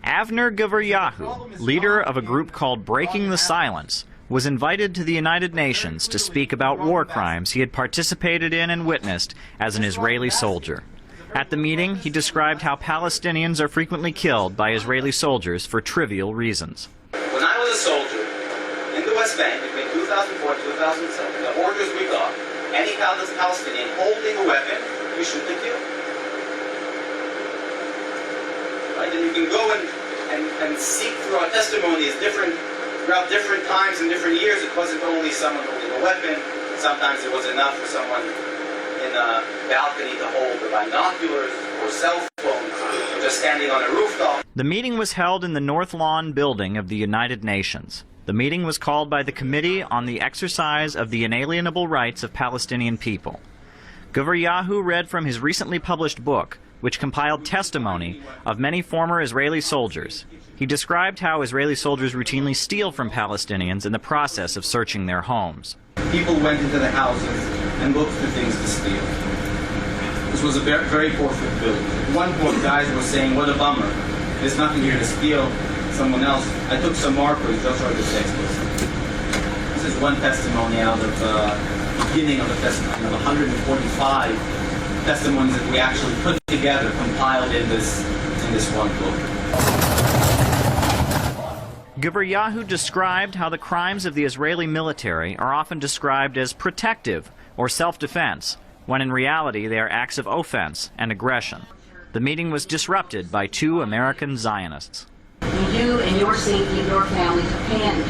Avner Gvaryahu, leader of a group called Breaking the Silence, was invited to the United Nations to speak about war crimes he had participated in and witnessed as an Israeli soldier. At the meeting, he described how Palestinians are frequently killed by Israeli soldiers for trivial reasons. When I was a soldier in the West Bank between 2004 and 2007, the orders we got, any Palestinian holding a weapon, we shoot and kill. Right? And you can go and seek through our testimonies throughout different times and different years. It wasn't only someone holding a weapon. Sometimes it was enough for someone in a balcony to hold the binoculars or cell phones or just standing on a rooftop. The meeting was held in the North Lawn building of the United Nations. The meeting was called by the Committee on the Exercise of the Inalienable Rights of Palestinian People. Gvaryahu read from his recently published book, which compiled testimony of many former Israeli soldiers. He described how Israeli soldiers routinely steal from Palestinians in the process of searching their homes. People went into the houses and looked for things to steal. This was a very poor building. At one point, guys were saying, "What a bummer. There's nothing here to steal." Someone else, I took some markers, just for the text. This is one testimony out of the beginning of the testimony of 145 testimonies that we actually put together, compiled in this one book. Gvaryahu described how the crimes of the Israeli military are often described as protective or self-defense, when in reality they are acts of offense and aggression. The meeting was disrupted by two American Zionists. You and your safety of your family depend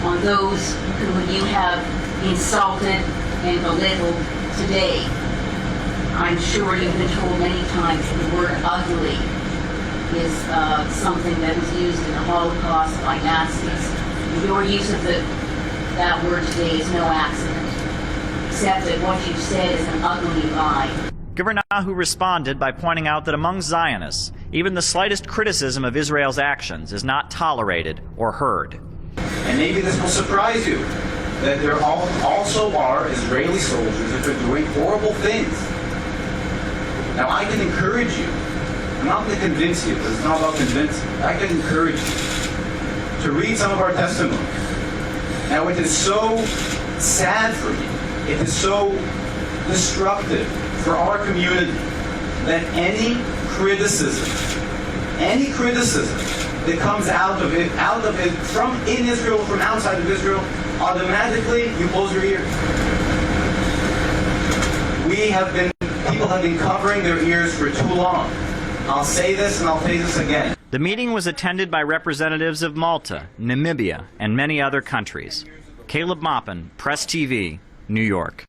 on those whom you have insulted and belittled today. I'm sure you've been told many times the word ugly is something that was used in the Holocaust by Nazis. Your use of that word today is no accident, except that what you've said is an ugly lie. Gvaryahu responded by pointing out that among Zionists, even the slightest criticism of Israel's actions is not tolerated or heard. And maybe this will surprise you, that there also are Israeli soldiers that are doing horrible things. Now I can encourage you. I'm not going to convince you, because it's not about convincing. I can encourage you to read some of our testimony. Now it is so sad for me, it is so destructive for our community that any criticism that comes out of it, from in Israel, from outside of Israel, automatically you close your ear. People have been covering their ears for too long. I'll say this and I'll say this again. The meeting was attended by representatives of Malta, Namibia, and many other countries. Caleb Maupin, Press TV, New York.